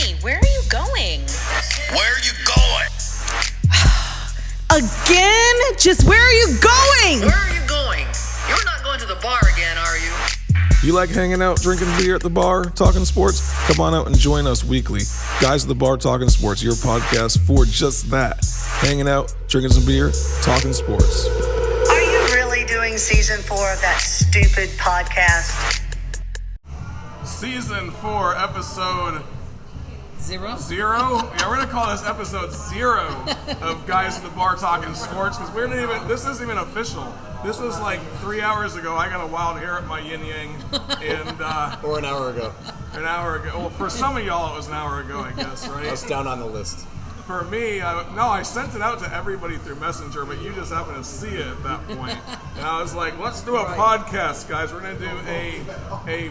Honey, where are you going? Where are you going? Again? Just where are you going? Where are you going? You're not going to the bar again, are you? You like hanging out, drinking beer at the bar, talking sports? Come on out and join us weekly. Guys at the Bar Talking Sports, your podcast for just that. Hanging out, drinking some beer, talking sports. Are you really doing season 4 of that stupid podcast? Season 4, episode... Zero? Yeah, we're gonna call this episode 0 of Guys at the Bar Talking Sports because this isn't even official. This was like 3 hours ago. I got a wild hair at my yin yang, and Or an hour ago. an hour ago. Well, for some of y'all, it was an hour ago, I guess, right? That's down on the list. For me, I sent it out to everybody through Messenger, but you just happened to see it at that point. And I was like, let's do a podcast, guys. We're going to do a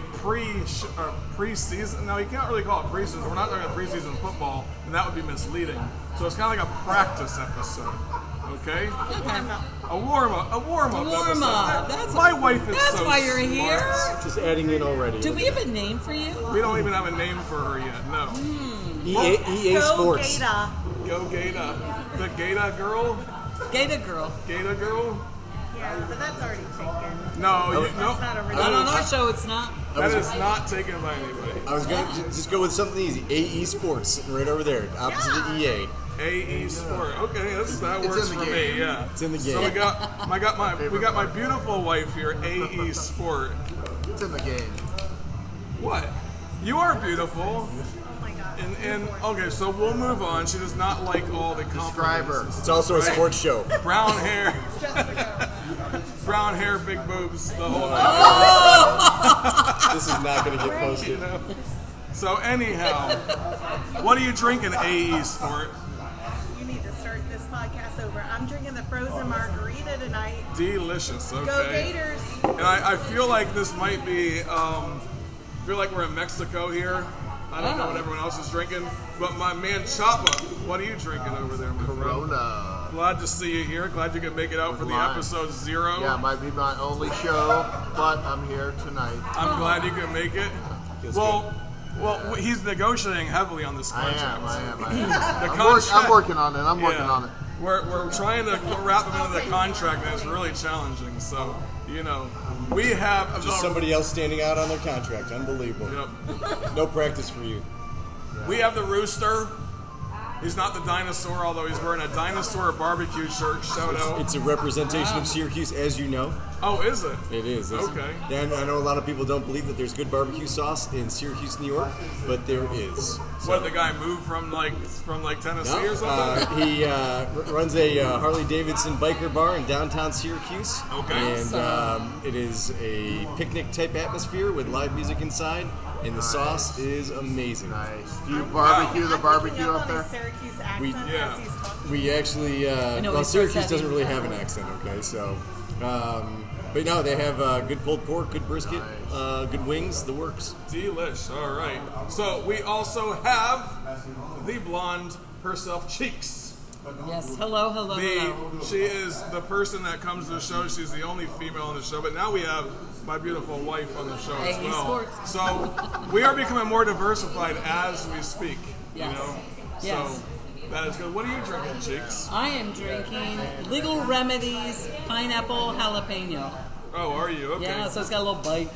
preseason. Now, you can't really call it preseason. We're not talking about preseason football, and that would be misleading. So it's kind of like a practice episode. Okay? A warm-up episode. That's my wife is That's so why you're smart. here. Just adding in already. Do we have a name for you? We don't even have a name for her yet, no. EA Sports. Go Gata. The Gata girl? Gata Girl. Gata girl? Yeah, but that's already taken. No, That's not original. Not on our show, it's not. that is not taken by anybody. I was going to just go with something easy. AE Sports, sitting right over there, opposite the EA. AE Sport. Okay, that works in the for game. me. Yeah, It's in the So game. we got my beautiful wife here, AE Sport. It's in the game. What? You are beautiful. Oh my god. And okay, so we'll move on. She does not like all the Describe her. compliments. It's also a sports show. Brown hair. Brown hair, big boobs, the whole This is not going to get you posted. know. So anyhow, what are you drinking, AE Sport? You need to start this podcast over. I'm drinking the frozen margarita tonight. Delicious. Okay. Go Gators. And I feel like this might be, feel like we're in Mexico here. I don't know what everyone else is drinking, but my man Chapa, what are you drinking over there, my friend? Corona. Glad to see you here. Glad you could make it out for the Mine. episode 0. Yeah, might be my only show, but I'm here tonight. I'm glad you could make it. Well, he's negotiating heavily on this I contract. am. The I'm contract- working on it. I'm working Yeah. on it. We're trying to wrap him into the contract, and it's really challenging. So, we have Just somebody else standing out on their contract. Unbelievable. Yep. No practice for you. We have the Rooster. He's not the dinosaur, although he's wearing a dinosaur barbecue shirt. Shout out. It's a representation of Syracuse, as you know. Oh, is it? It is. Okay. And I know a lot of people don't believe that there's good barbecue sauce in Syracuse, New York, but there is. What, the guy moved from Tennessee or something? He runs a Harley Davidson biker bar in downtown Syracuse. Okay. And it is a picnic type atmosphere with live music inside, and the sauce is amazing. Nice. Do you barbecue the barbecue up there? Syracuse accent We- yeah. as he's talking. We actually, know well, he starts Syracuse doesn't having- really have an accent, okay, so. But no, they have good pulled pork, good brisket, good wings, the works. Delish. All right. So we also have the blonde herself, Cheeks. Yes, hello. She is the person that comes to the show. She's the only female on the show. But now we have my beautiful wife on the show as AE well. Sports. So we are becoming more diversified as we speak. Yes. You know. Yes. So that is good. What are you drinking, Cheeks? I am drinking Legal Remedies Pineapple Jalapeno. Oh, are you? Okay. Yeah, so it's got a little bite.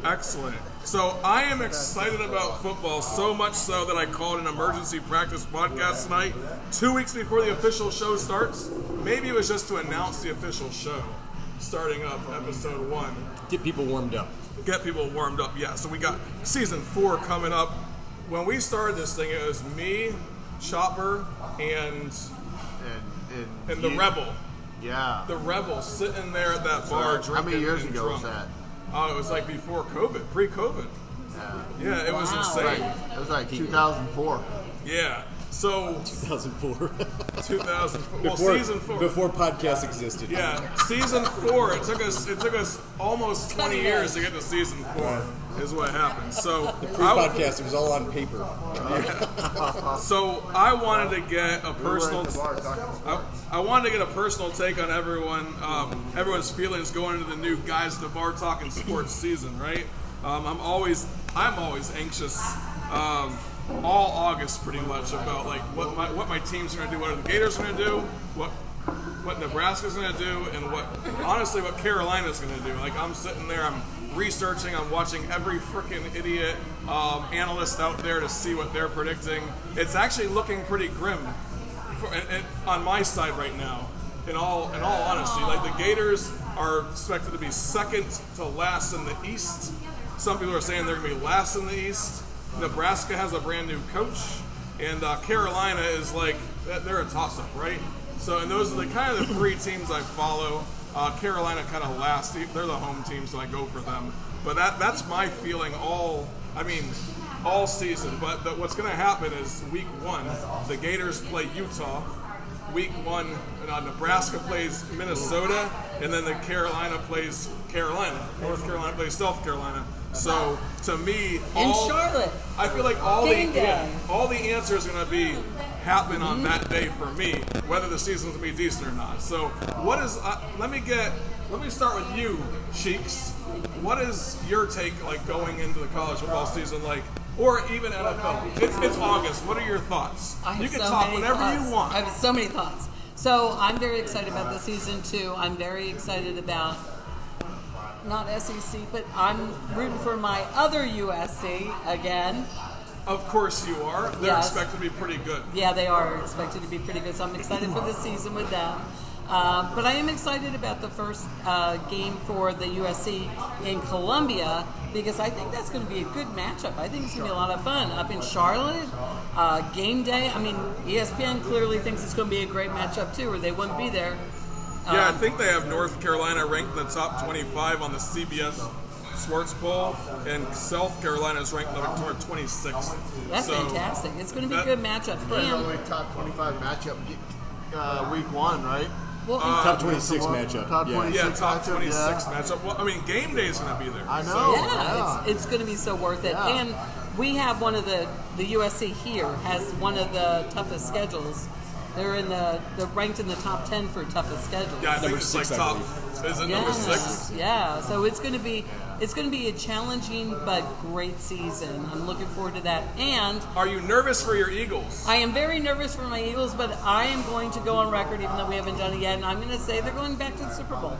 Excellent. So I am excited about football, so much so that I called an emergency practice podcast tonight, 2 weeks before the official show starts. Maybe it was just to announce the official show, starting up episode 1. Get people warmed up. Get people warmed up, yeah. So we got season 4 coming up. When we started this thing, it was me, Chopper, and the you- Rebel. Yeah. The Rebel sitting there at that bar drinking. How many years and ago was drunk. that? Oh, it was like before COVID, pre-COVID. Yeah, it was Wow. insane. It was like 2004. Yeah. So 2004. 2004. Well, season 4. Before podcasts existed. Yeah, season 4. It took us almost 20 years to get to season 4. Is what happened. So Pre-podcast, it was all on paper. So I wanted to get a personal. I wanted to get a personal take on everyone's feelings going into the new Guys at the Bar Talking Sports season, right? I'm always anxious all August pretty much about like what my team's going to do, what the Gators are going to do, what Nebraska's going to do, and what Carolina's going to do. Like I'm sitting there, I'm researching, I'm watching every freaking idiot analyst out there to see what they're predicting. It's actually looking pretty grim on my side right now. In all honesty, like the Gators are expected to be second to last in the East. Some people are saying they're going to be last in the East. Nebraska has a brand new coach, and Carolina is like they're a toss-up, right? So, and those are the kind of the three teams I follow. Carolina kind of last. They're the home team, so I go for them. But that's my feeling all season. But what's going to happen is week 1, the Gators play Utah. Week 1, Nebraska plays Minnesota, and then the Carolina plays Carolina. North Carolina plays South Carolina. So to me, Charlotte, I feel like all the answers are going to be happen on that day for me, whether the season's going to be decent or not. So what is? Let me start with you, Cheeks. What is your take like going into the college football season like? Or even NFL. It's August. What are your thoughts? You can talk whenever you want. I have so many thoughts. So I'm very excited about the season 2. I'm very excited about not SEC, but I'm rooting for my other USC again. Of course you are. They're expected to be pretty good. Yeah, they are expected to be pretty good. So I'm excited for the season with them. But I am excited about the first game for the USC in Columbia because I think that's going to be a good matchup. I think it's going to be a lot of fun. Up in Charlotte, game day. I mean, ESPN clearly thinks it's going to be a great matchup too, or they wouldn't be there. Yeah, I think they have North Carolina ranked in the top 25 on the CBS Sports Poll, and South Carolina is ranked number 26th. That's fantastic. It's going to be a good matchup. Probably top 25 matchup week 1, right? Well, top 26 matchup. Top 26 top 26 yeah. matchup. Well, I mean, game day is going to be there. I know. So. It's going to be so worth it. Yeah. And we have one of the USC here has one of the toughest schedules. They're ranked in the top 10 for toughest schedule. Yeah, I think Number it's 6, like I top. believe. Is it number 6? Yeah. So it's going to be a challenging but great season. I'm looking forward to that. And Are you nervous for your Eagles? I am very nervous for my Eagles, but I am going to go on record, even though we haven't done it yet, and I'm going to say they're going back to the Super Bowl.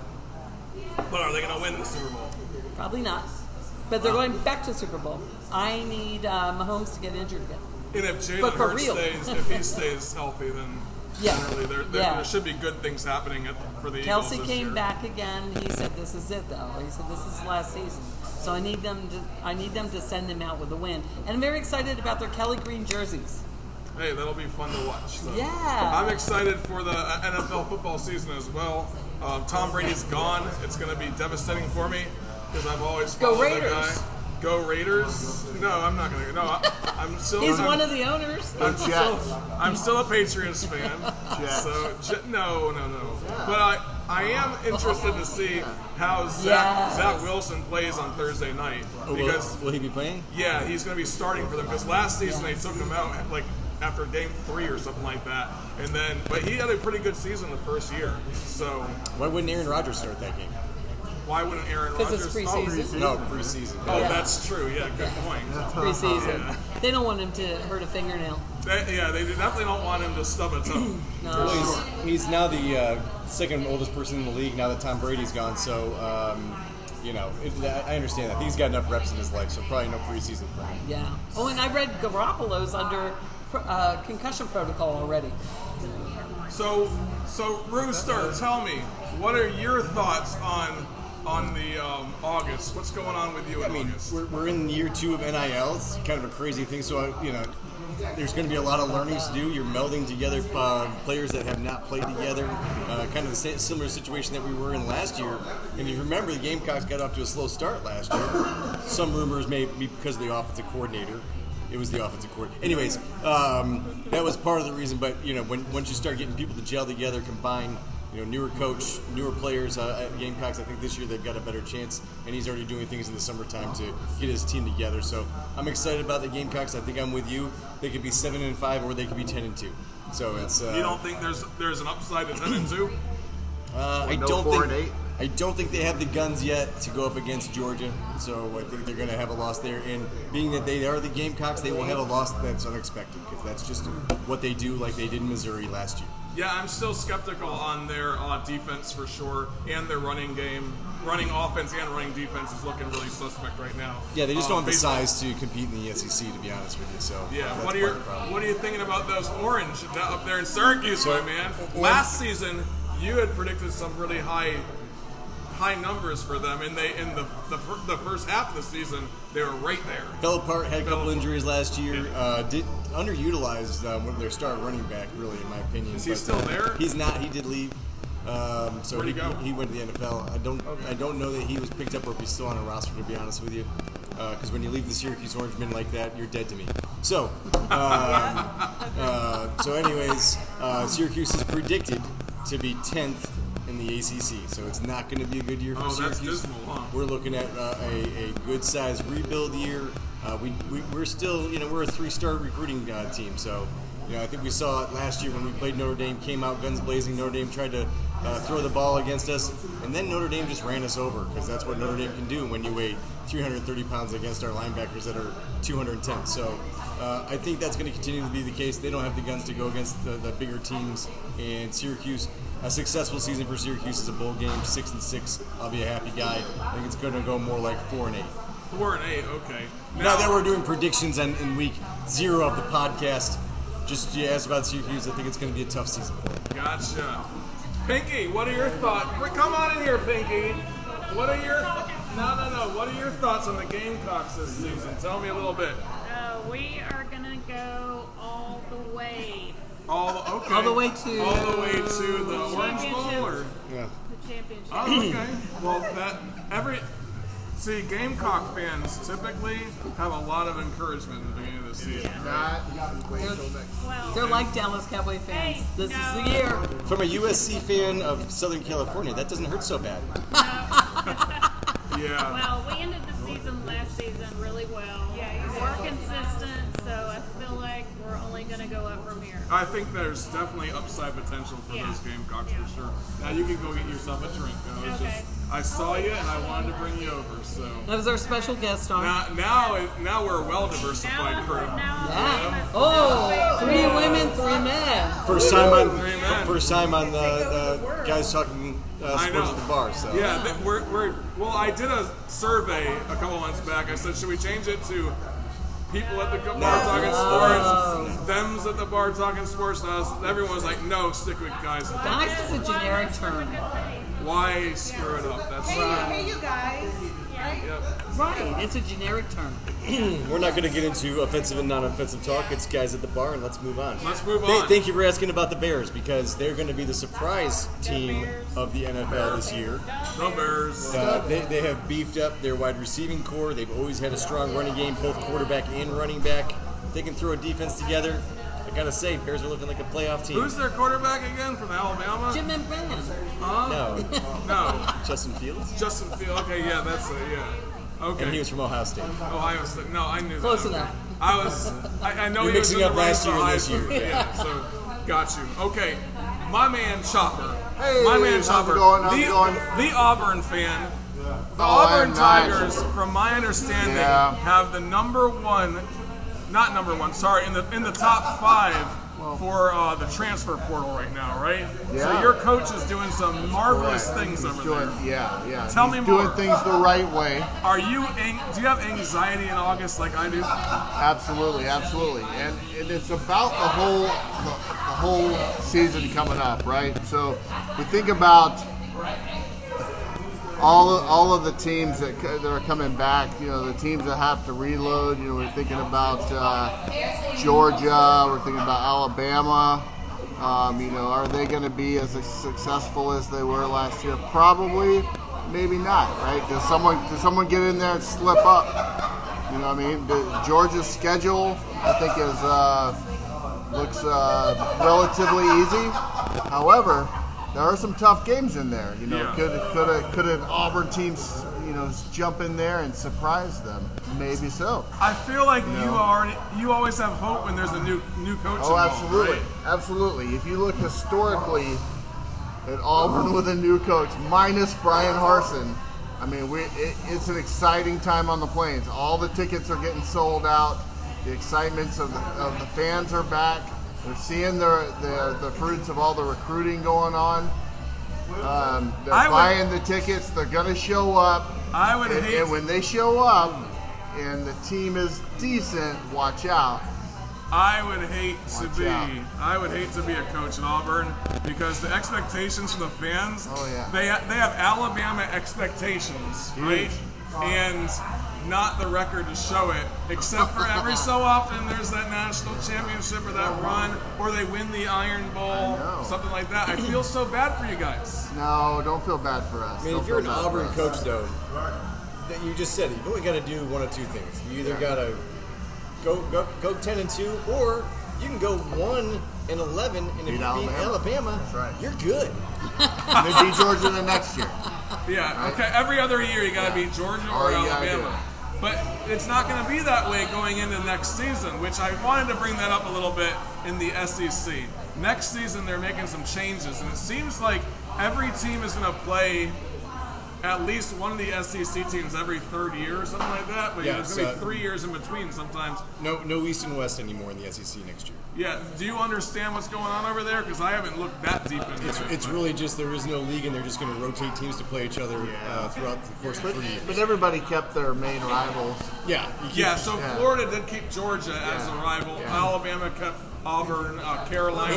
But are they going to win the Super Bowl? Probably not. But they're going back to the Super Bowl. I need Mahomes to get injured again. And if Jalen But for Hurts real. if he stays healthy, then Yeah. generally there should be good things happening for the Kelsey Eagles this came year. back again. He said, "This is it, though." He said, "This is last season." So I need them to send him out with a win. And I'm very excited about their Kelly Green jerseys. Hey, that'll be fun to watch. So. Yeah. I'm excited for the NFL football season as well. Tom Brady's gone. It's going to be devastating for me because I've always followed Raiders. the guy. Go Raiders! No, I'm not going to. No, I'm still. He's one of the owners. I'm still a Patriots fan. Jets. So no. But I am interested to see how Zach Wilson plays on Thursday night because will he be playing? yeah, he's going to be starting for them because last season they took him out like after game 3 or something like that, but he had a pretty good season the first year. So Why wouldn't Aaron Rodgers start that game? why wouldn't Aaron Because Rodgers? it's preseason. No, preseason. Oh, Yeah. that's true. Yeah, good point. Preseason. Yeah. They don't want him to hurt a fingernail. They definitely don't want him to stub a toe. No. He's now the second oldest person in the league now that Tom Brady's gone. So, I understand that. He's got enough reps in his life, so probably no preseason for him. Yeah. Oh, and I read Garoppolo's under concussion protocol already. So Rooster, tell me, what are your thoughts on the August? What's going on with you in August? We're in year 2 of NIL. It's kind of a crazy thing. So, there's going to be a lot of learnings to do. You're melding together players that have not played together. Kind of the similar situation that we were in last year. And you remember the Gamecocks got off to a slow start last year. Some rumors may be because of the offensive coordinator. It was the offensive coordinator. Anyways, that was part of the reason. But, once you start getting people to gel together, combine, newer coach, newer players at Gamecocks, I think this year they've got a better chance. And he's already doing things in the summertime to get his team together. So I'm excited about the Gamecocks. I think I'm with you. They could be 7-5 or they could be 10-2. So it's. You don't think there's an upside to 10-2? I No don't 4 think. and 8. I don't think they have the guns yet to go up against Georgia, so I think they're going to have a loss there. And being that they are the Gamecocks, they will have a loss that's unexpected because that's just what they do, like they did in Missouri last year. Yeah, I'm still skeptical on their defense for sure, and their running game. Running offense and running defense is looking really suspect right now. Yeah, they just don't have the size to compete in the SEC, to be honest with you. So yeah, what are you thinking about those Orange up there in Syracuse, my man? Last season, you had predicted some really high numbers for them, and they in the first half of the season they were right there. Fell apart, had a couple injuries last year. Did underutilized their star running back, really, in my opinion. Is he still there? He's not. He did leave. So Where'd he go? He went to the NFL. I don't know that he was picked up or if he's still on a roster, to be honest with you. Because when you leave the Syracuse Orangemen like that, you're dead to me. So, anyways, Syracuse is predicted to be 10th in the ACC, so it's not going to be a good year for Syracuse. That's dismal, huh? We're looking at a good-sized rebuild year. We're still, we're a 3-star recruiting team, so. I think we saw it last year when we played Notre Dame, came out guns blazing. Notre Dame tried to throw the ball against us, and then Notre Dame just ran us over because that's what Notre Dame can do when you weigh 330 pounds against our linebackers that are 210. So I think that's going to continue to be the case. They don't have the guns to go against the bigger teams, and Syracuse, a successful season for Syracuse is a bowl game, 6-6. I'll be a happy guy. I think it's going to go more like 4-8. 4-8, okay. Now that we're doing predictions in week 0 of the podcast, just you asked about Syracuse, I think it's going to be a tough season for them. Gotcha. Pinky, what are your thoughts? Come on in here, Pinky. What are your What are your thoughts on the Gamecocks this season? Tell me a little bit. We are gonna go all the way. All the way to the Orange Bowl, or yeah. The championship. Oh, okay. Well, See, Gamecock fans typically have a lot of encouragement at the beginning of the season. They're like Dallas Cowboy fans. This is the year. From a USC fan of Southern California, that doesn't hurt so bad. Yeah. Well, we ended the season last season really well. More consistent, so I feel like we're only going to go up from here. I think there's definitely upside potential for those Gamecocks for sure. Now you can go get yourself a drink. I saw you and I wanted to bring you over. So that was our special guest on. Now we're a well-diversified crew. Yeah. Oh, 3 women, 3 men. First time on the guys talking sports at the bar. So yeah, well, I did a survey a couple months back. I said, should we change it to people at the bar talking sports, thems at the bar talking sports? And everyone was like, no, stick with guys. Guys is a generic term. Why screw it up? That's right. Hey, you guys. Right? Yep. Right, it's a generic term. We're not going to get into offensive and non-offensive talk. It's guys at the bar, and let's move on. Let's move on. Thank you for asking about the Bears, because they're going to be the surprise team of the NFL this year. The Bears. They have beefed up their wide receiving core. They've always had a strong running game, both quarterback and running back. They can throw a defense together. I got to say, Bears are looking like a playoff team. Who's their quarterback again from Alabama? Jim and Brandon. No. Justin Fields? Justin Fields. Okay, yeah, that's it, yeah. Okay. And he was from Ohio State. Ohio State. No, I knew Close that. enough. I know You're he was mixing in up the race last year for and this Heisman. year. Yeah, so got you. Okay, my man Chopper. Hey, my man how's Chopper. it going? How's it going? The Auburn fan. The Oh, Auburn I'm not. Tigers, from my understanding, Yeah. have the in the top 5 for the transfer portal right now, right? Yeah. So your coach is doing some marvelous Correct. things He's over doing, there. Yeah. Tell He's me doing more. things the right way. Do you have anxiety in August like I do? Absolutely. And it's about the whole season coming up, right? So we think about all of the teams that are coming back. The teams that have to reload. We're thinking about Georgia. We're thinking about Alabama. Are they going to be as successful as they were last year? Probably, maybe not. Right? Does someone get in there and slip up? You know what I mean? Georgia's schedule, I think, looks relatively easy. However, there are some tough games in there. Could an Auburn team, jump in there and surprise them? Maybe so. I feel like you always have hope when there's a new coach. Oh, involved, absolutely, right? absolutely. If you look historically at Auburn with a new coach, minus Brian Harsin. I mean, it's an exciting time on the Plains. All the tickets are getting sold out. The excitements of the fans are back. They're seeing the fruits of all the recruiting going on. They're buying the tickets. They're going to show up. And when they show up and the team is decent, watch out. I would hate to be a coach in Auburn because the expectations from the fans. Oh yeah. They have Alabama expectations, right? And not the record to show it. Except for every so often, there's that national championship or that run, or they win the Iron Bowl, something like that. I feel so bad for you guys. No, don't feel bad for us. I mean, if you're an Auburn coach, though, you just said it. You only got to do one of two things. You either got to go 10-2, or you can go 1-11, and if you beat Alabama, that's right. You're good. And they beat Georgia the next year. Yeah. Right? Okay. Every other year, you got to beat Georgia or Alabama. But it's not going to be that way going into next season, which I wanted to bring that up a little bit in the SEC. Next season, they're making some changes, and it seems like every team is going to play at least one of the SEC teams every third year or something like that. But there's going to be 3 years in between sometimes. No East and West anymore in the SEC next year. Yeah. Do you understand what's going on over there? Because I haven't looked that deep into it. It's really just there is no league, and they're just going to rotate teams to play each other throughout the course of 3 years. But everybody kept their main rivals. Yeah. So Florida did keep Georgia as a rival. Yeah. Alabama kept Auburn, Carolina.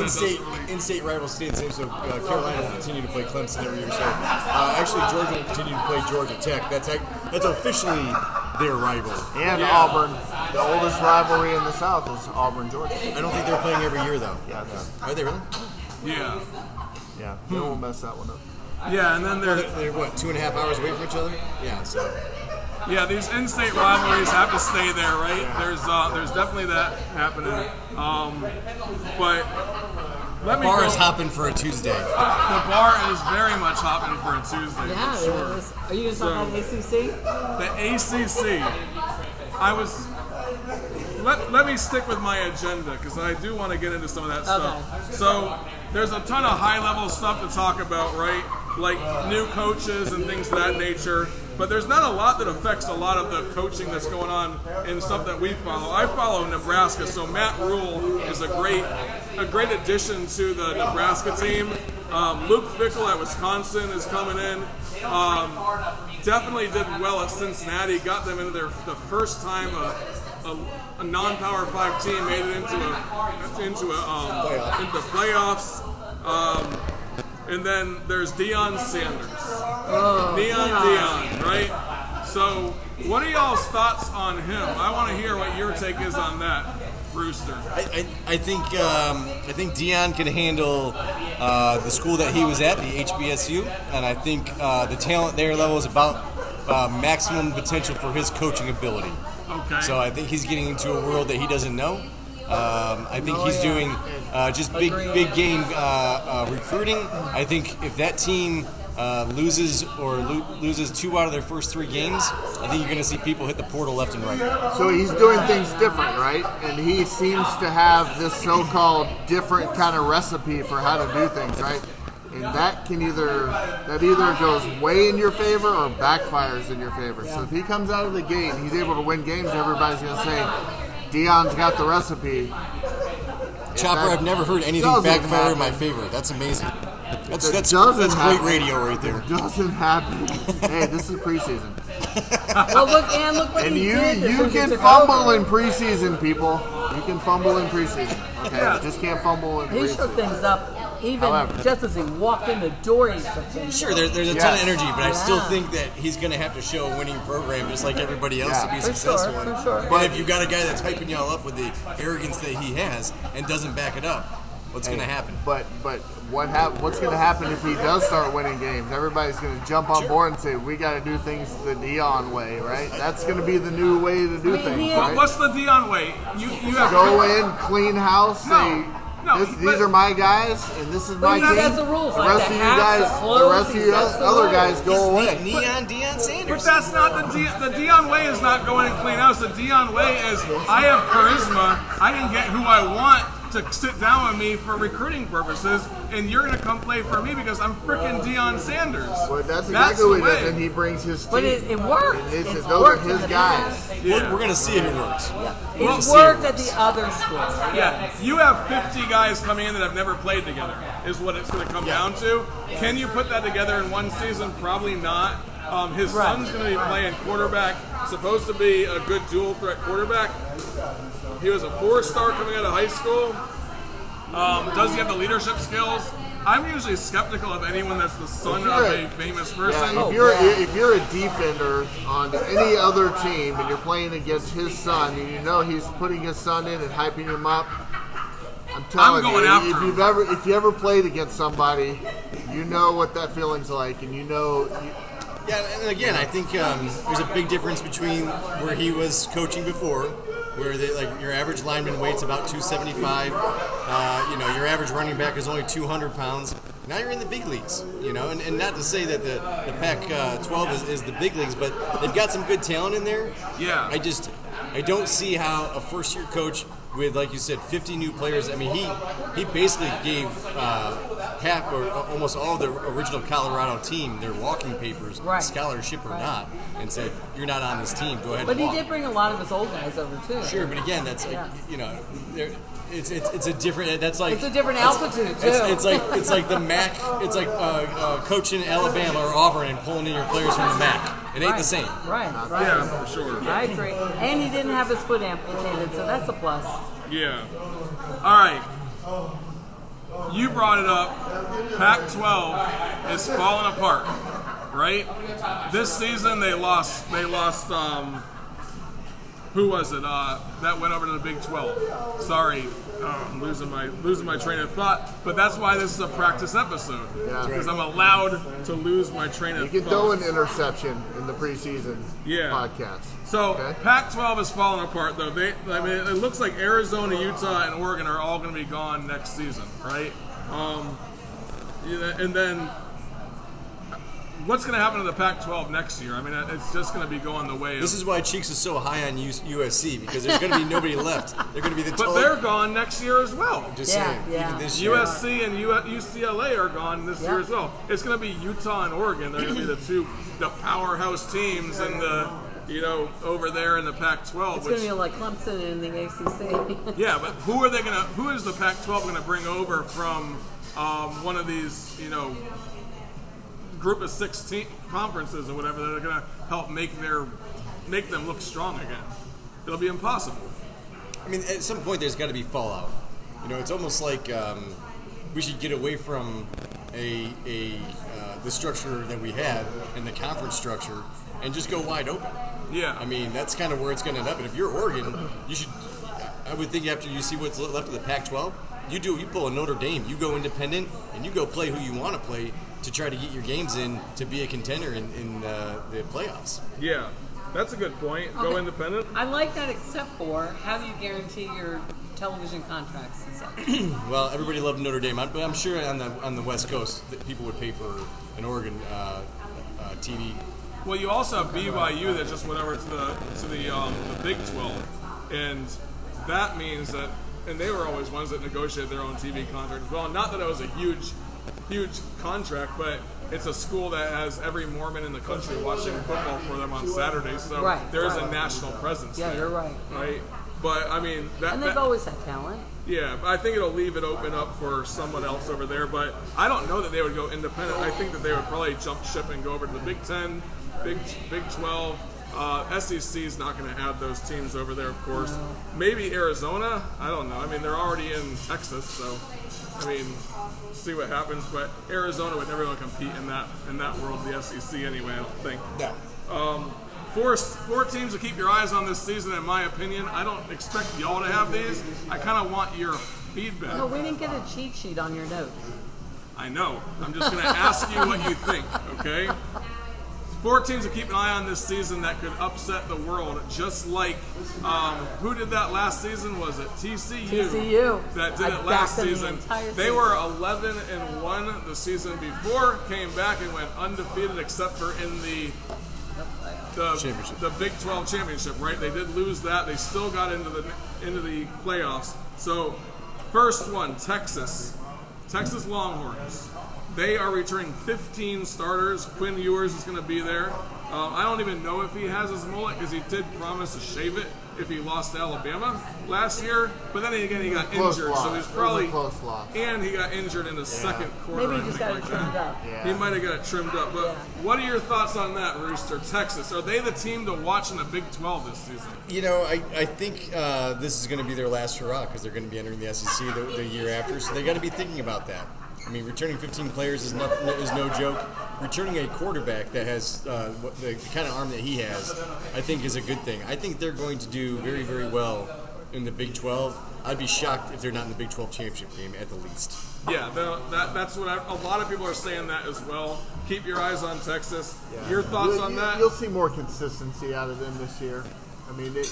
In-state rivals stay the same, so Carolina will continue to play Clemson every year. So actually, Georgia will continue to play Georgia Tech. That's officially their rival. And Auburn, the oldest rivalry in the South is Auburn-Georgia. I don't think they're playing every year, though. Yeah, Are they really? Yeah. Yeah, they won't mess that one up. Yeah, and then they're what, 2.5 hours away from each other? Yeah, so. Yeah, these in-state rivalries have to stay there, right? There's definitely that happening. But let me bar is hopping for a Tuesday. The bar is very much hopping for a Tuesday. Yeah, for sure. Are you going to talk about ACC? The ACC. Let me stick with my agenda because I do want to get into some of that stuff. So there's a ton of high-level stuff to talk about, right? Like new coaches and things of that nature. But there's not a lot that affects a lot of the coaching that's going on in stuff that we follow. I follow Nebraska, so Matt Rule is a great addition to the Nebraska team. Luke Fickell at Wisconsin is coming in. Definitely did well at Cincinnati. Got them into the first time a non-Power 5 team made it into the playoffs. And then there's Deion Sanders. Deion, right? So, what are y'all's thoughts on him? I want to hear what your take is on that, Brewster. I think Deion can handle the school that he was at, the HBSU, and I think the talent there level is about maximum potential for his coaching ability. Okay. So I think he's getting into a world that he doesn't know. I think he's doing just big game recruiting. I think if that team loses 2 out of their first 3 games, I think you're going to see people hit the portal left and right. So he's doing things different, right? And he seems to have this so-called different kind of recipe for how to do things, right? And that either goes way in your favor or backfires in your favor. So if he comes out of the gate and he's able to win games, everybody's going to say, Deion's got the recipe. Chopper, I've never heard anything backfire in my favor. That's amazing. That's great radio right there. It doesn't happen. Hey, this is preseason. Well, look what he did. You can fumble in preseason, people. You can fumble in preseason. Okay, you just can't fumble in preseason. He shook things up. Even just as he walked in the door, he shook things Sure, there's a ton of energy, but I still think that he's going to have to show a winning program just like everybody else to be successful. For sure. But if you've got a guy that's hyping y'all up with the arrogance that he has and doesn't back it up, what's going to happen? But what's going to happen if he does start winning games? Everybody's going to jump on board and say, we got to do things the Deion way, right? That's going to be the new way to do things, right? What's the Deion way? You have go in, clean house, say, these are my guys, and this is my team. That's the rules. The rest of you other guys go away. Deion Sanders. But that's not the Deion way is not going and clean house. The Deion way is I have charisma. I can get who I want to sit down with me for recruiting purposes, and you're going to come play for me because I'm freaking Deion Sanders. Well, that's exactly what he does, and he brings his team. But it worked. Those are his guys. Yeah. We're going to see if it works. It worked at the other school. Yeah, you have 50 guys coming in that have never played together, is what it's going to come down to. Can you put that together in one season? Probably not. His son's going to be playing quarterback, supposed to be a good dual threat quarterback. He was a 4-star coming out of high school. Does he have the leadership skills? I'm usually skeptical of anyone that's the son of a famous person. Yeah, if you're a defender on any other team and you're playing against his son, and you know he's putting his son in and hyping him up, I'm telling you, if you ever played against somebody, you know what that feeling's like, and you know. Yeah, and again, I think there's a big difference between where he was coaching before, where your average lineman weight's about 275. Your average running back is only 200 pounds. Now you're in the big leagues, and not to say that the Pac-12 is the big leagues, but they've got some good talent in there. Yeah. I don't see how a first-year coach with, like you said, 50 new players. I mean, he basically gave half or almost all of the original Colorado team their walking papers, scholarship or not, and said, "You're not on this team. Go ahead." But and walk. he did bring a lot of his old guys over too. Sure, but again, that's it's a different. That's like it's a different altitude too. It's like the MAC. It's like coaching Alabama or Auburn and pulling in your players from the MAC. It ain't the same. Right. Yeah, for sure. I agree. And he didn't have his foot amputated, so that's a plus. Yeah. All right. You brought it up. Pac-12 is falling apart, right? This season they lost. Who was it? That went over to the Big 12. Sorry, I'm losing my train of thought. But that's why this is a practice episode, because I'm allowed to lose my train of thought. You can throw an interception in the preseason podcast. So Pac-12 is falling apart, though. It looks like Arizona, Utah, and Oregon are all going to be gone next season, right? And then what's going to happen to the Pac-12 next year? I mean, it's just going to be going the way of... This is why Cheeks is so high on USC, because there's going to be nobody left. They're going to be the But they're gone next year as well. I'm just saying. Even this year. USC and UCLA are gone this year as well. It's going to be Utah and Oregon. They're going to be the powerhouse teams in the... over there in the Pac-12. It's going to be like Clemson in the ACC. Yeah, but who is the Pac-12 going to bring over from one of these, group of 16 conferences or whatever that are going to help make them look strong again? It'll be impossible. I mean, at some point there's got to be fallout. It's almost like we should get away from the structure that we have and the conference structure and just go wide open. Yeah. I mean, that's kind of where it's going to end up. And if you're Oregon, you should. I would think after you see what's left of the Pac-12, you pull a Notre Dame, you go independent, and you go play who you want to play to try to get your games in to be a contender in the playoffs. Yeah, that's a good point. Go independent. I like that, except for how do you guarantee your television contracts and such? Well, everybody loved Notre Dame, but I'm sure on the West Coast that people would pay for an Oregon TV. Well, you also have BYU that just went over to the Big 12, and that means that, and they were always ones that negotiated their own TV contract as well. Not that it was a huge contract, but it's a school that has every Mormon in the country watching football for them on Saturdays, so there's a national presence there. Yeah, you're right. Right? But, I mean... and they've always had talent. Yeah, I think it'll leave it open up for someone else over there, but I don't know that they would go independent. I think that they would probably jump ship and go over to the Big 10, Big 12. SEC is not going to have those teams over there, of course. No. Maybe Arizona. I don't know. I mean, they're already in Texas, so I mean, see what happens. But Arizona would never compete in that world, the SEC anyway. I don't think. No. Four teams to keep your eyes on this season, in my opinion. I don't expect y'all to have these. I kind of want your feedback. No, we didn't get a cheat sheet on your notes. I know. I'm just going to ask you what you think, okay? 4 teams to keep an eye on this season that could upset the world, just like who did that last season? Was it TCU? TCU. That did it last season. They were 11-1 the season before, came back and went undefeated except for in the Big 12 championship. Right? They did lose that. They still got into the playoffs. So First one, Texas Longhorns. They are returning 15 starters. Quinn Ewers is going to be there. I don't even know if he has his mullet because he did promise to shave it if he lost to Alabama last year. But then again, he got injured, so he's probably close loss. And he got injured in the second quarter. Maybe he just got it trimmed up. Yeah. He might have got it trimmed up. But what are your thoughts on that, Rooster? Texas, are they the team to watch in the Big 12 this season? You know, I think this is going to be their last hurrah because they're going to be entering the SEC the year after, so they got to be thinking about that. I mean, returning 15 players is no joke. Returning a quarterback that has the kind of arm that he has, I think, is a good thing. I think they're going to do very, very well in the Big 12. I'd be shocked if they're not in the Big 12 championship game at the least. Yeah, that's what a lot of people are saying that as well. Keep your eyes on Texas. Your thoughts on that? You'll see more consistency out of them this year. I mean, I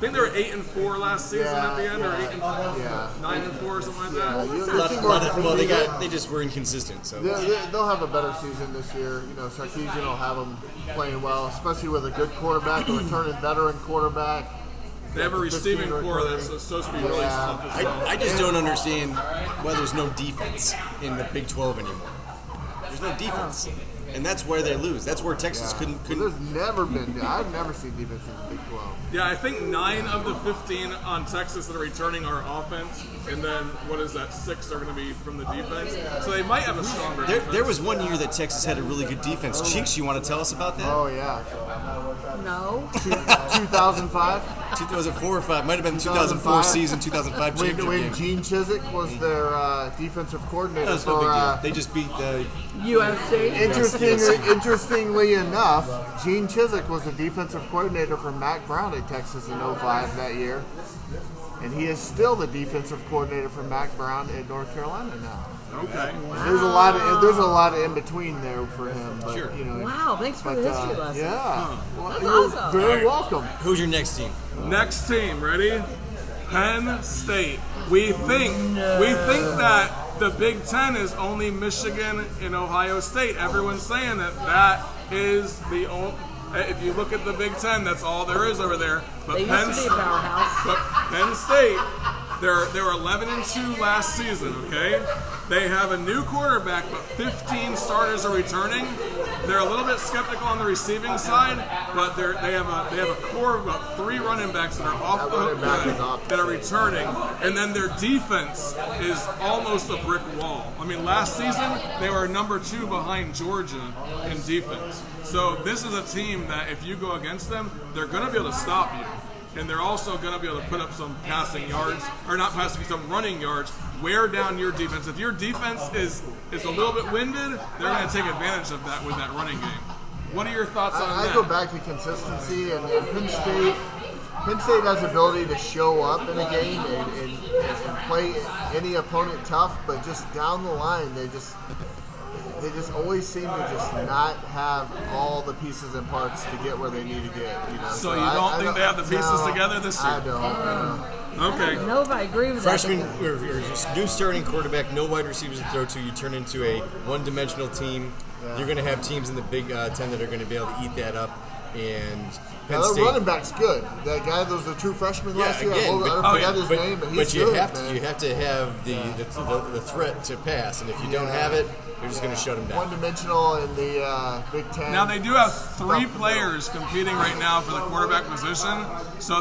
think they were 8-4 last season at the end, or 9-4 or something like that. They just were inconsistent. So they'll have a better season this year. Sarkisian will have them playing well, especially with a good quarterback, a returning veteran quarterback. They have a receiving core that's supposed to be really tough as well. I just don't understand why there's no defense in the Big 12 anymore. There's no defense. And that's where they lose. That's where Texas couldn't. There's never been. I've never seen defense in the Big 12. Yeah, I think 9 of the 15 on Texas that are returning are offense, and then 6 are going to be from the defense. So they might have a stronger defense. There was one year that Texas had a really good defense. Cheeks, you want to tell us about that? Oh yeah. No. 2005. 2004 or 5. Might have been 2004 season, 2005 championship when game. Gene Chizik was their defensive coordinator. That's no big deal. They just beat the USC. Interestingly enough, Gene Chizik was the defensive coordinator for Mack Brown at Texas in 2005 that year. And he is still the defensive coordinator for Mack Brown at North Carolina now. Okay. There's a lot of in between there for him. But, Sure. Wow, thanks for the history lesson. Yeah. Well, That's you're awesome. very welcome. Who's your next team? Next team, ready? Penn State. We think that the Big Ten is only Michigan and Ohio State. Everyone's saying that is the only. If you look at the Big Ten, that's all there is over there. But They used to be a powerhouse. But Penn State, they were 11-2 last season. Okay, they have a new quarterback, but 15 starters are returning. They're a little bit skeptical on the receiving side, but they have a core of about 3 running backs that are off the hook that are returning, and then their defense is almost a brick wall. I mean, last season they were number 2 behind Georgia in defense. So this is a team that if you go against them, they're going to be able to stop you. And they're also going to be able to put up some passing yards, or not passing, some running yards, wear down your defense. If your defense is a little bit winded, they're going to take advantage of that with that running game. What are your thoughts on that? I go back to consistency, and Penn State has the ability to show up in a game and play any opponent tough, but just down the line, they just always seem to just not have all the pieces and parts to get where they need to get. So you don't think they have the pieces together this year? I don't. Okay. I don't know if I agree with Freshman that. or just new starting quarterback, no wide receivers to throw to. You turn into a one-dimensional team. Yeah. You're going to have teams in the Big Ten that are going to be able to eat that up. And Penn State, running back's good. That guy that was a true freshman last year. Again, I forgot his name, but he's you good. have to have the threat to pass, and if you don't have it, you're just going to shut them down. One-dimensional in the Big Ten. Now they do have 3 players competing right now for the quarterback position. So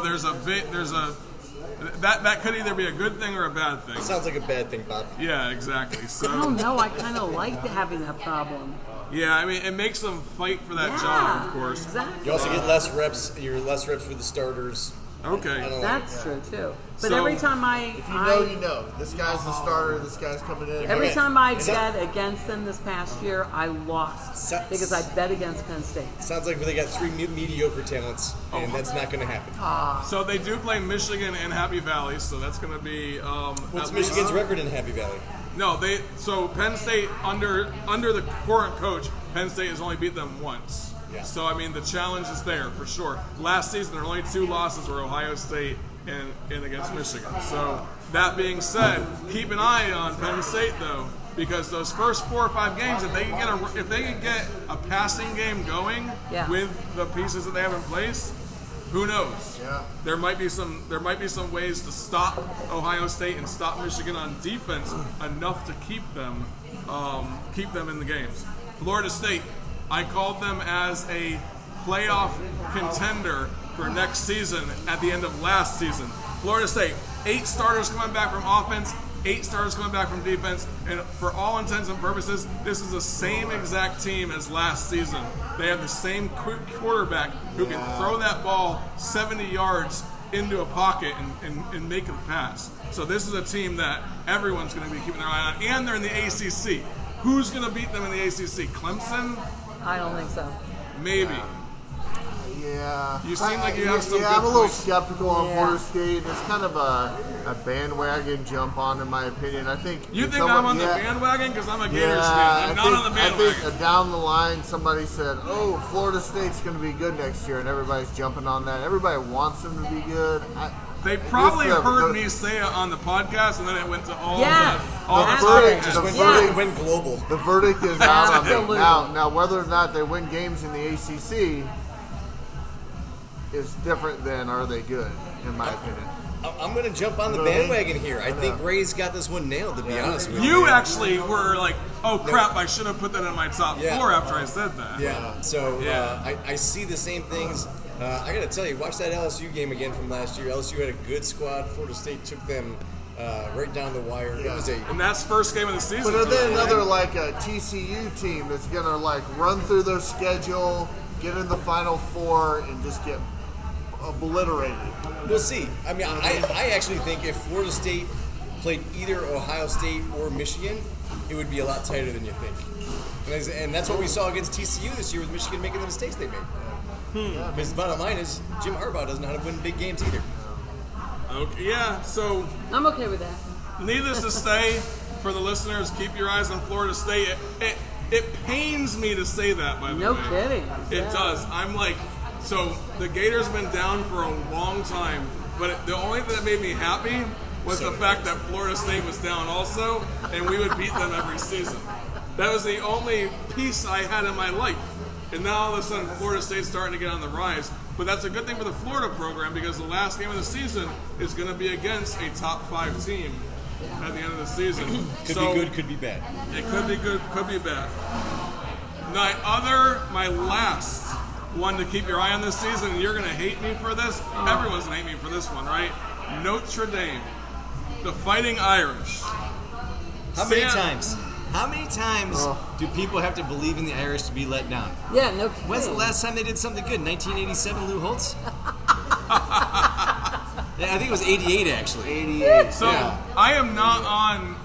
that could either be a good thing or a bad thing. It sounds like a bad thing, Bob. Yeah, exactly. So I don't know. I kind of like having that problem. yeah, I mean, it makes them fight for that job, of course. Exactly. You also get less reps. You're less reps with the starters. Okay. That's true too. But So, every time If you know, you know. This guy's the starter. This guy's coming in. Every Okay. time I Is that- bet against them this past year, I lost because I bet against Penn State. Sounds like they got 3 mediocre talents, and that's not going to happen. So they do play Michigan and Happy Valley, so that's going to be. What's at least- Michigan's record in Happy Valley? No, so Penn State under the current coach, Penn State has only beat them once. Yeah. So I mean the challenge is there for sure. Last season their only 2 losses were Ohio State and against Michigan. So that being said, keep an eye on Penn State though, because those first 4 or 5 games, if they can get a passing game going with the pieces that they have in place, Who knows? Yeah. There might be some ways to stop Ohio State and stop Michigan on defense enough to keep them in the games. Florida State, I called them as a playoff contender for next season at the end of last season. Florida State, 8 starters coming back from offense, 8 starters coming back from defense, and for all intents and purposes, this is the same exact team as last season. They have the same quarterback who can throw that ball 70 yards into a pocket and make a pass. So this is a team that everyone's going to be keeping their eye on, and they're in the ACC. Who's going to beat them in the ACC? Clemson? I don't think so. Maybe. Yeah. You seem like you have some good I'm a little points. skeptical on Florida State. It's kind of a bandwagon jump on, in my opinion. I think. You if think I'm on the bandwagon? Because I'm a Gators fan. I'm not on the I bandwagon. think down the line, somebody said, "Oh, Florida State's going to be good next year," and everybody's jumping on that. Everybody wants them to be good. They probably heard me say it on the podcast, and then it went to all Yes. the verdict, Just went global. The verdict is out on it. Absolutely. Now, whether or not they win games in the ACC is different than are they good, in my opinion. I'm going to jump on the bandwagon here. I think Ray's got this one nailed, to be honest with you. You actually were like, oh crap, I should have put that in my top 4 after I said that. Yeah, so I see the same things. I got to tell you, watch that LSU game again from last year. LSU had a good squad. Florida State took them right down the wire. It was And that's first game of the season. But are they another like a TCU team that's going to like run through their schedule, get in the Final Four, and just get obliterated? We'll see. I mean, I actually think if Florida State played either Ohio State or Michigan, it would be a lot tighter than you think. And that's what we saw against TCU this year with Michigan making the mistakes they made. Because the bottom line is, Jim Harbaugh doesn't know how to win big games either. Okay, yeah, so I'm okay with that. needless to say, for the listeners, keep your eyes on Florida State. It pains me to say that, by the No way. kidding. It does. I'm like, so the Gators have been down for a long time, but the only thing that made me happy was the fact that Florida State was down also, and we would beat them every season. That was the only piece I had in my life. And now all of a sudden Florida State's starting to get on the rise. But that's a good thing for the Florida program because the last game of the season is going to be against a top 5 team at the end of the season. Could be good, could be bad. It could be good, could be bad. My last one to keep your eye on this season, and you're going to hate me for this. Everyone's going to hate me for this one, right? Notre Dame, the Fighting Irish. How many times do people have to believe in the Irish to be let down? Yeah, no kidding. When's the last time they did something good? 1987, Lou Holtz? Yeah, I think it was 88 actually. 88. So I'm not on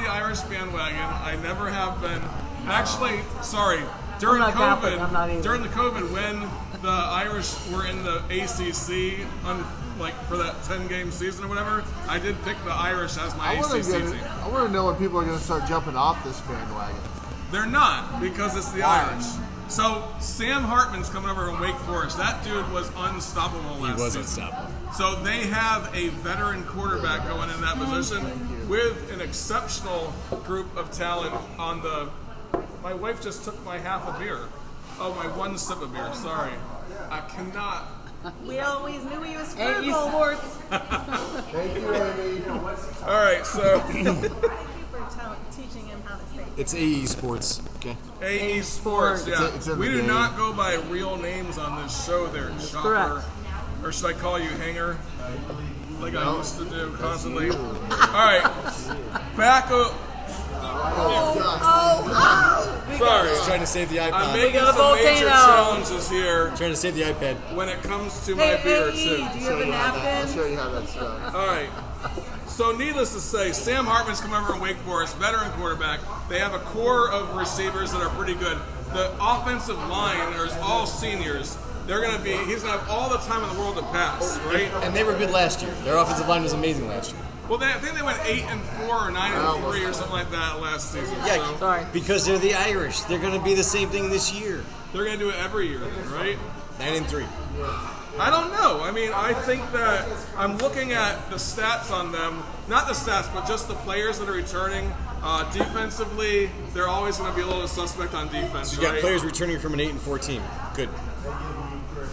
the Irish bandwagon. I never have been. Actually, sorry. During I'm not Catholic, I'm not COVID, either. during the COVID, when the Irish were in the ACC, for that 10-game season or whatever, I did pick the Irish as my ACC team. I want to know when people are going to start jumping off this bandwagon. They're not, because it's the Irish. So Sam Hartman's coming over from Wake Forest. That dude was unstoppable last season. unstoppable. So they have a veteran quarterback going in that position with an exceptional group of talent on the... My wife just took my half a beer. Oh, my one sip of beer. Sorry. I cannot... We always knew he was AE frugal. Sports. Thank you, Amy. All right, so... Thank you for teaching him how to say it. It's AE Sports, okay? AE Sports, yeah. It's in We the do game. not go by real names on this show there, Chopper. correct. Or should I call you Hanger? Like I used to do constantly. All right, back up. Sorry. Just trying to save the iPod. I'm making got a some major volcano. challenges here Trying to save the iPad. when it comes to my Hey, beer, AE, too. do you have a I'll napkin? show you how that's done. All right. So needless to say, Sam Hartman's come over from Wake Forest, veteran quarterback. They have a core of receivers that are pretty good. The offensive line is all seniors. He's going to have all the time in the world to pass, right? And they were good last year. Their offensive line was amazing last year. Well, I think they went 8-4 or 9-3 or something like that last season. Yeah, So Sorry. because they're the Irish. They're going to be the same thing this year. they're going to do it every year, then, right? 9-3. I don't know. I mean, I think that I'm looking at the stats on them. Not the stats, but just the players that are returning. Defensively, they're always going to be a little suspect on defense, So you got right? players returning from an 8-4 team. Good.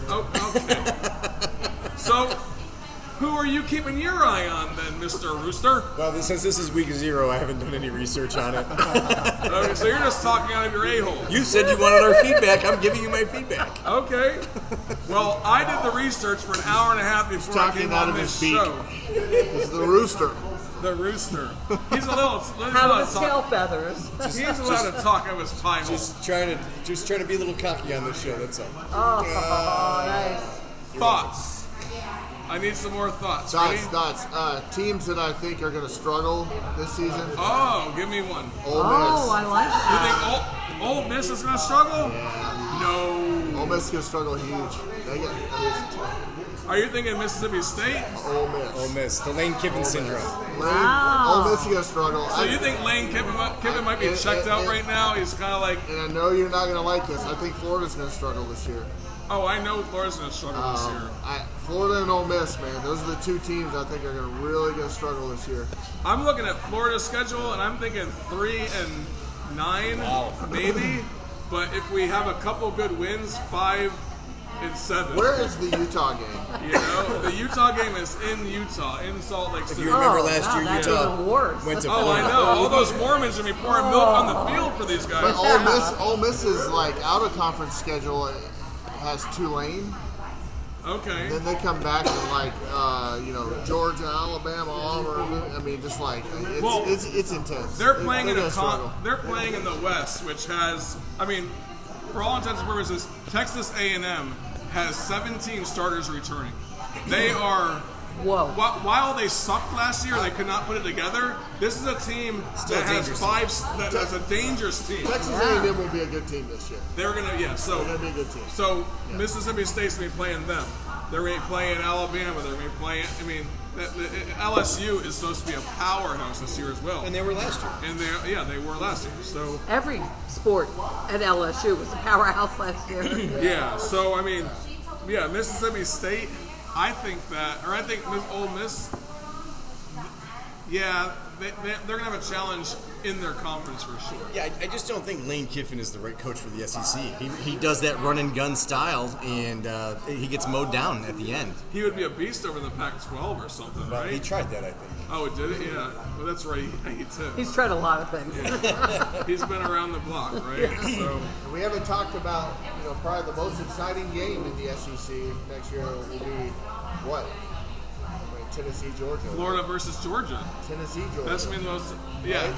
Oh, okay. So, who are you keeping your eye on then, Mr. Rooster? Well, since this is week 0, I haven't done any research on it. Okay, so you're just talking out of your a-hole. You said you wanted our feedback. I'm giving you my feedback. Okay. Well, I did the research for an hour and a half before I talking came out on of this his beak. show. It's the rooster. The Rooster. He's a little. Out of his tail feathers. He's allowed to talk out of his pie hole. Just trying to be a little cocky on this show. That's all. Oh, nice. Thoughts. I need some more thoughts. Ready? Thoughts. Teams that I think are going to struggle this season. Oh, give me one. Ole Miss. Oh, I like You that. think Ole Miss is going to struggle? Yeah. No. Ole Miss is going to struggle huge. Are you thinking Mississippi State? Ole Miss. Ole Miss, the Lane Kiffin syndrome. Ole Miss is going to struggle. So you think Lane Kiffin might be checked out right now? He's kind of like. And I know you're not going to like this. I think Florida's going to struggle this year. Oh, I know Florida's going to struggle this year. Florida and Ole Miss, man. Those are the two teams I think are really going to struggle this year. I'm looking at Florida's schedule, and I'm thinking 3-9, maybe. But if we have a couple good wins, 5-7. Where is the Utah game? You know, the Utah game is in Utah, in Salt Lake City. If you remember last year, that's Utah even worse. went to Oh, Florida. I know. All those Mormons are going to be pouring milk on the field for these guys. But Ole Miss's like out of conference schedule has Tulane. Okay. Then they come back and Georgia, Alabama, Auburn. I mean, just like it's intense. They're playing They're gonna struggle. they're playing in the West, which has, I mean, for all intents and purposes, Texas A&M has 17 starters returning. They are. Whoa. While they sucked last year, they could not put it together. This is a team Still that has dangerous. that's a dangerous team. Texas A&M will be a good team this year. They're gonna, so They're gonna be a good team. So Mississippi State's gonna be playing them. They're gonna be playing Alabama. They're gonna be playing. I mean, LSU is supposed to be a powerhouse this year as well. And they were last year. And they were last year. So Every sport at LSU was a powerhouse last year. yeah. So I mean, Mississippi State. I think Ole Miss. Yeah, they're gonna have a challenge in their conference for sure. Yeah, I just don't think Lane Kiffin is the right coach for the SEC. He does that run and gun style, and he gets mowed down at the end. He would be a beast over the Pac-12 or something, right? He tried that, I think. Oh, did it? Yeah. Well, that's right. He did. He's tried a lot of things. He's been around the block, right? So We haven't talked about probably the most exciting game in the SEC next year will be what? Tennessee, Georgia. Florida versus Georgia. Tennessee, Georgia. That's gonna be the most. Yeah. Right?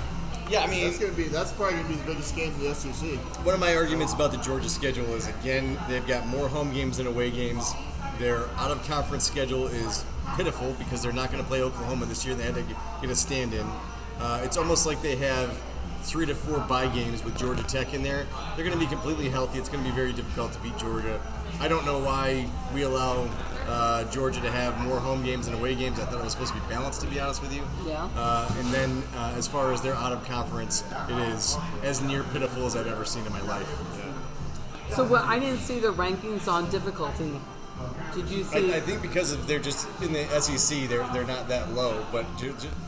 Yeah, I mean, That's probably gonna be the biggest game in the SEC. one of my arguments about the Georgia schedule is, again, they've got more home games than away games. Their out-of-conference schedule is pitiful because they're not going to play Oklahoma this year. They had to get a stand-in. It's almost like they have 3 to 4 bye games with Georgia Tech in there. They're going to be completely healthy. It's going to be very difficult to beat Georgia. I don't know why we allow Georgia to have more home games than away games. I thought it was supposed to be balanced, to be honest with you. Yeah. And then as far as their out-of-conference, it is as near pitiful as I've ever seen in my life. So I didn't see the rankings on difficulty. Did you see? I think because of they're just in the SEC, they're not that low. But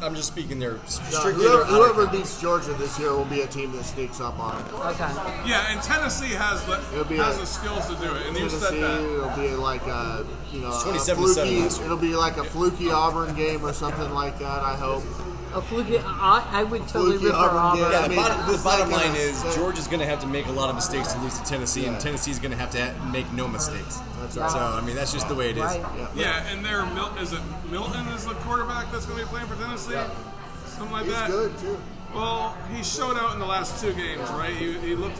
I'm just speaking. They're strictly Whoever beats Georgia this year will be a team that sneaks up on it. Okay. Yeah, and Tennessee has the skills to do it, and you said Tennessee, that. it'll be like a It's a 27-7 fluky. last year. It'll be like a fluky Auburn game or something like that. I hope. A fluky. I would totally Fluky root for Auburn Auburn. game. Yeah, I mean, the it's bottom like line a- is Georgia's going to have to make a lot of mistakes to lose to Tennessee, and Tennessee's going to have to make no mistakes. That's right. So, I mean, that's just the way it is. Right. Yeah, and Milton is the quarterback that's going to be playing for Tennessee? Yeah. Something like He's that? good too. Well, he showed out in the last 2 games, right? He looked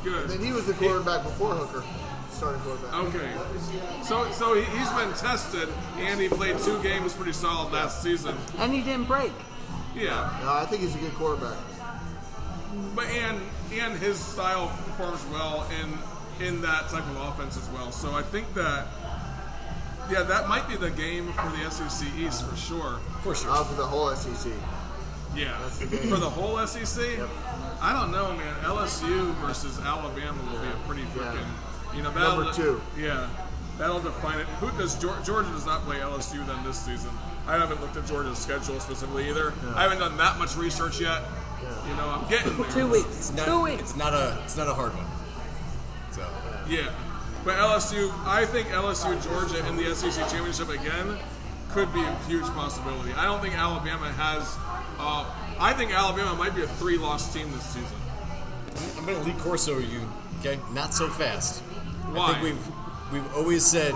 good. And he was the quarterback before Hooker, starting quarterback. Okay. So he's been tested, and he played 2 games pretty solid last season. And he didn't break. Yeah. No, I think he's a good quarterback. But and his style performs well in that type of offense as well. So I think that that might be the game for the SEC East for sure. For sure. For the whole SEC. Yeah. That's the game. For the whole SEC? Yep. I don't know, man. LSU versus Alabama will be a pretty freaking Number 2. Yeah. That'll define it. Who does Georgia does not play LSU then this season? I haven't looked at Georgia's schedule specifically either. Yeah. I haven't done that much research yet. Yeah. I'm getting there. 2 weeks. 2 weeks. It's not a hard one. So Yeah. But LSU, I think LSU Georgia in the SEC championship again could be a huge possibility. I don't think Alabama has. I think Alabama might be a 3-loss team this season. I'm going to Lee Corso you, okay? Not so fast. Why? I think we've always said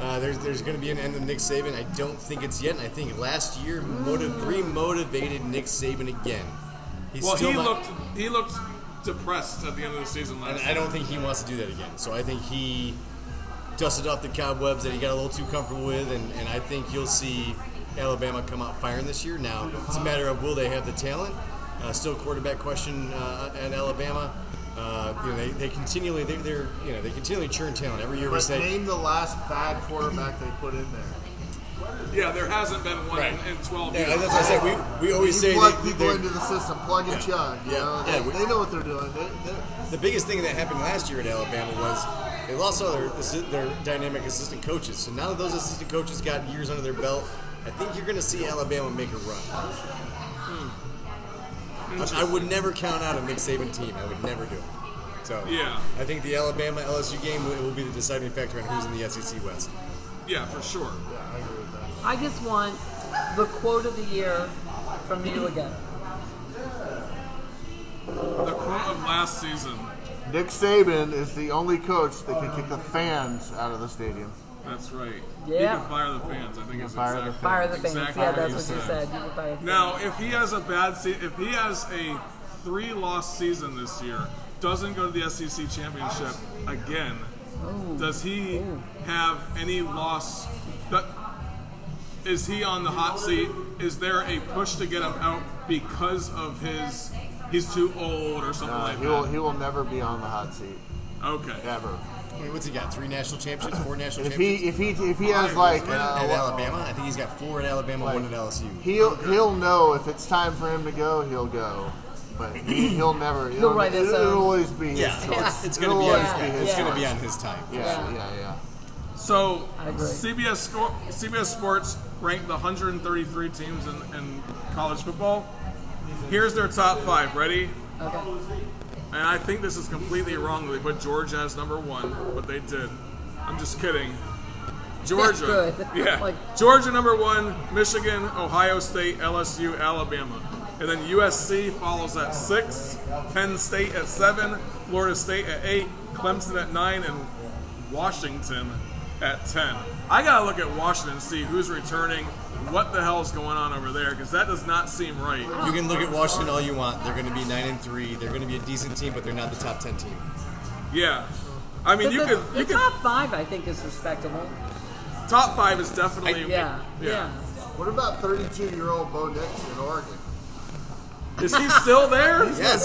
there's going to be an end of Nick Saban. I don't think it's yet, and I think last year remotivated Nick Saban again. He looked depressed at the end of the season last year. I don't think he wants to do that again. So I think he dusted off the cobwebs that he got a little too comfortable with, and I think you'll see Alabama come out firing this year. Now, it's a matter of will they have the talent? Still quarterback question at Alabama. They continually churn talent every year. But name the last bad quarterback they put in there. Yeah, there hasn't been one in 12 years. Yeah, that's what I said. We always say plug people into the system, plug and chug. They know what they're doing. The biggest thing that happened last year at Alabama was they lost all their dynamic assistant coaches. So now that those assistant coaches got years under their belt, I think you're going to see Alabama make a run. I would never count out a Nick Saban team. I would never do it. So I think the Alabama LSU game will be the deciding factor on who's in the SEC West. Yeah, for sure. I agree with that. I just want the quote of the year from you again. The quote of last season. Nick Saban is the only coach that can kick the fans out of the stadium. That's right. Yeah. You can fire the fans. I think it's fire the Fire the fans. exactly Yeah, what that's you what you said. You can fire the Now, fans. if he has a bad season, if he has a 3-loss season this year, doesn't go to the SEC championship again, does he have any loss? Is he on the hot seat? Is there a push to get him out because of he's too old or something like that? He will never be on the hot seat. Okay. Ever. What's he got? 3 national championships? 4 national If championships? he has like at Alabama, I think he's got 4 at Alabama, 1 at LSU. He'll know if it's time for him to go, he'll go. But he'll never. He'll write his own. It'll always be his choice. It's going to be on his time. Yeah. So I agree. CBS Sports ranked the 133 teams in college football. Here's their top 5. Ready? Okay. And I think this is completely wrong. They put Georgia as number 1, but they did. I'm just kidding. Georgia. Good. Yeah. Georgia number 1, Michigan, Ohio State, LSU, Alabama. And then USC follows at 6, Penn State at 7, Florida State at 8, Clemson at 9, and Washington at 10. I gotta look at Washington and see who's returning, what the hell's going on over there, because that does not seem right. You can look at Washington all you want. They're going to be 9-3. They're going to be a decent team, but they're not the top 10 team. Yeah. I mean, But you the could. top 5, I think, is respectable. Top 5 is definitely. Yeah. What about 32-year-old Bo Nix in Oregon? Is he still there? Yes.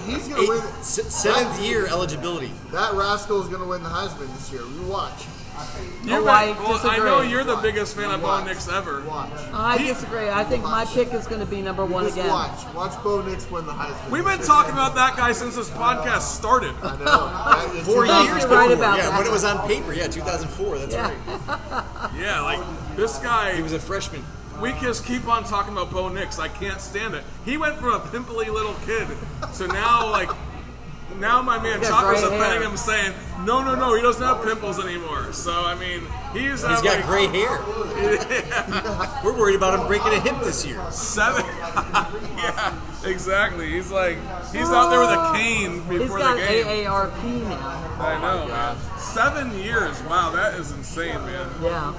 He's going to win. 7th year eligibility. That rascal is going to win the Heisman this year. You watch. I know you're the biggest fan of Bo Nix ever. Watch. I disagree. I think my pick is going to be number 1 Just again. watch Bo Nix win the Heisman. We've been talking about that guy since this podcast started. I know. 4 You're years right before. about Yeah, that. when it was on paper. Yeah, 2004. That's right. Yeah, like this guy. He was a freshman. We just keep on talking about Bo Nix. I can't stand it. He went from a pimply little kid to now my man got Chalk was gray offending hair. him, saying, no, he doesn't have pimples anymore. So I mean, he's got gray hair. We're worried about him breaking a hip this year. 7. Yeah, exactly. He's out there with a cane He's before got the game. AARP now. I know, man. 7 years. Wow, that is insane, man. Yeah.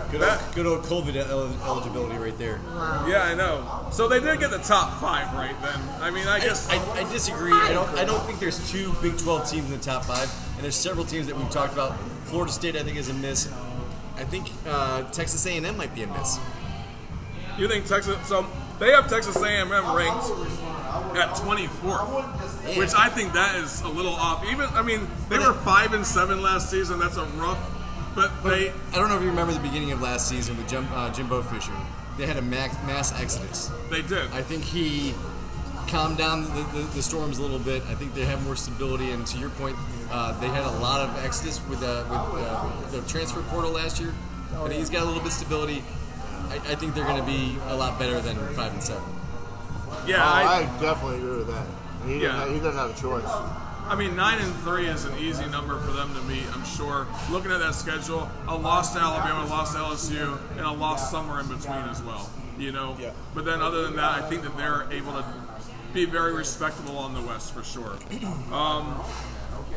Good old COVID eligibility right there. Wow. Yeah, I know. So they did get the top 5 right then. I mean, I guess. I disagree. I don't think there's 2 Big 12 teams in the top 5, and there's several teams that we've talked about. Florida State, I think, is a miss. I think Texas A&M might be a miss. You think Texas? So they have Texas A&M ranked at 24th, which I think that is a little off. They were 5-7 last season. That's a rough. But I don't know if you remember the beginning of last season with Jimbo Fisher. They had a mass exodus. They did. I think he calmed down the storms a little bit. I think they have more stability. And to your point, they had a lot of exodus with the transfer portal last year. I think he's got a little bit of stability. I think they're going to be a lot better than 5-7. Yeah, I definitely agree with that. He doesn't have a choice. I mean, 9-3 is an easy number for them to meet, I'm sure. Looking at that schedule, a loss to Alabama, a loss to LSU, and a loss somewhere in between as well. You know, Yeah. But then other than that, I think that they're able to be very respectable on the West for sure.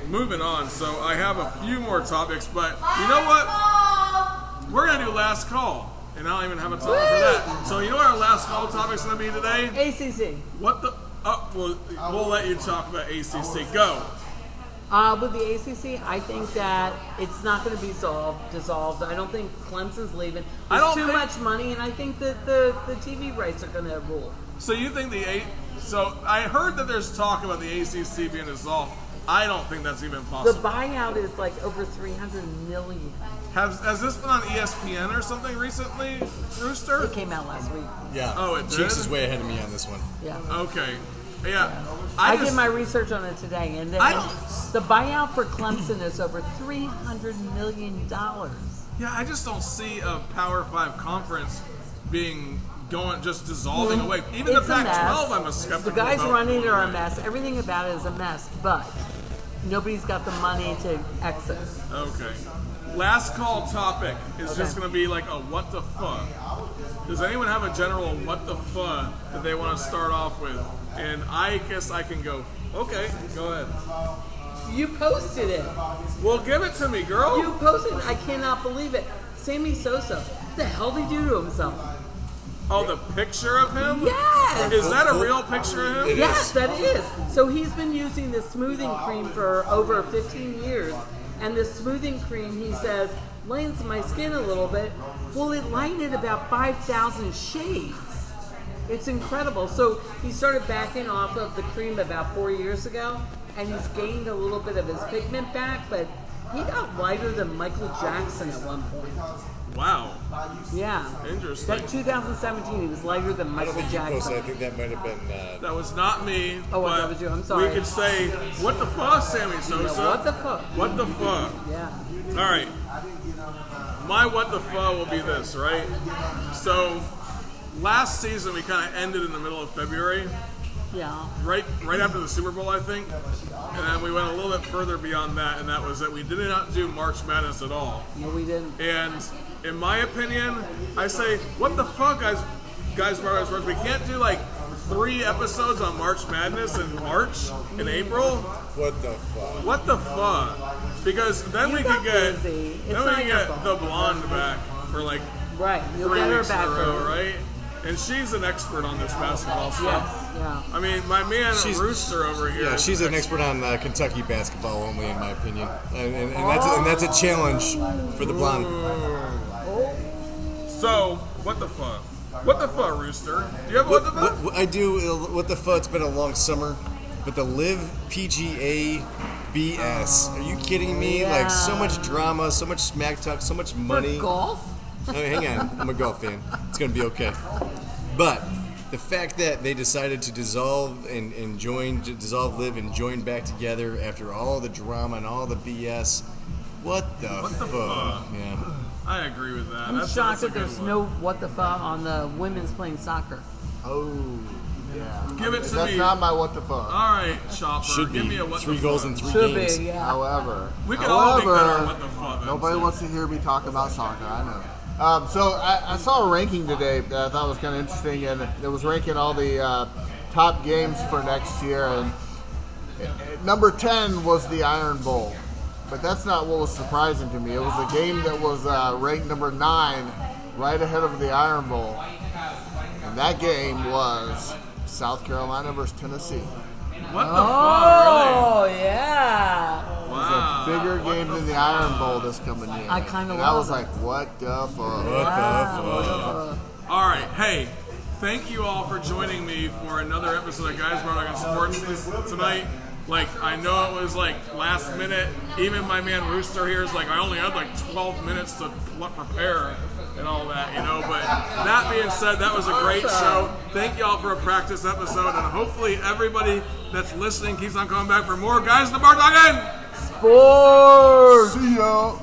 Moving on, so I have a few more topics, but you know what? We're gonna do last call, and I don't even have a topic for that. So you know what our last call topic's gonna be today? ACC. What the? We'll let you talk about ACC. Go. With the ACC, I think that it's not going to be dissolved. I don't think Clemson's leaving. There's too much money, and I think that the TV rights are going to rule. So you think So I heard that there's talk about the ACC being dissolved. I don't think that's even The possible. buyout is like over $300 million. Has this been on ESPN or something recently, Rooster? It came out last week. Yeah. Oh, it Jinx did? is way ahead of me on this one. Yeah. Okay. Yeah. I did my research on it today, and I don't- the buyout for Clemson is over $300 million. Yeah, I just don't see a Power 5 conference just dissolving away. Even It's the a mess. Pac-12, I'm a skeptical The guys about. running it are a mess. Everything about it is a mess, but nobody's got the money to exit. Okay. Last call topic is just going to be like a what the fuck. Does anyone have a general what the fuck that they want to start off with? And I guess I can go. Okay, go ahead. You posted it. Well, give it to me, girl. You posted it. I cannot believe it. Sammy Sosa. What the hell did he do to himself? Oh, the picture of him? Yes. Is that a real picture of him? Yes, that is. So he's been using this smoothing cream for over 15 years. And this smoothing cream, he says, lightens my skin a little bit. Well, it lightened about 5,000 shades. It's incredible. So he started backing off of the cream about 4 years ago, and he's gained a little bit of his pigment back, but he got lighter than Michael Jackson at one point. Wow. Yeah. Interesting. That 2017, he was lighter than I don't Michael think you posted. I Jackson. think that might have been. That was not me. Oh, but that was you. I'm sorry. We could say, what the fuck, Sammy Sosa? What the fuck? What the fuck? Yeah. All right. My what the fuck will be this, right? So, last season we kind of ended in the middle of February, Yeah. right after the Super Bowl, I think. And then we went a little bit further beyond that, and that was that we did not do March Madness at all. No, we didn't. And in my opinion, I say, what the fuck, guys, we can't do like 3 episodes on March Madness in March, in April. What the fuck? What the fuck? Because then You we got could get busy. It's then we not could your get fault. the blonde back for like Right. You'll 3 get her weeks in back a row, there. right? And she's an expert on this basketball stuff. Yes. Yeah. I mean, my man Rooster over here. Yeah, she's an expert on Kentucky basketball only, in my opinion, and that's a challenge for the blonde. So, what the fuck? What the fuck, Rooster? Do you have what the fuck? I do. What the fuck? It's been a long summer, but the Live PGA BS. Are you kidding me? Yeah. Like so much drama, so much smack talk, so much money. For golf? Oh, hang on, I'm a golf fan. It's gonna be okay. But the fact that they decided to dissolve dissolve Live and join back together after all the drama and all the BS. What the fuck? Yeah. I agree with that. I'm That's shocked a that good there's one. no what the fuck on the women's playing soccer. Oh, yeah. Give it to That's me. not my what the fuck. All right, Chopper. Should Give be me a what 3 the goals fuck. in 3 Should games. be, yeah. However, We can all make that our what the fuck. nobody wants to hear me talk about soccer. I know. So I saw a ranking today that I thought was kind of interesting, and it was ranking all the top games for next year. And number 10 was the Iron Bowl, but that's not what was surprising to me. It was a game that was ranked number 9, right ahead of the Iron Bowl, and that game was South Carolina versus Tennessee. What the Oh, yeah. fuck, really? It's Wow. a bigger game than the Iron Bowl this coming year. I kinda And I was love like, what the fuck? What the fuck? All right, hey, thank you all for joining me for another episode of Guys Bar on Sports tonight. Like, I know it was like last minute. Even my man Rooster here is like, I only had like 12 minutes to prepare and all that, you know. But that being said, that was a great show. Thank y'all for a practice episode, and hopefully everybody that's listening keeps on coming back for more Guys in the Bar talking. Sports! See y'all.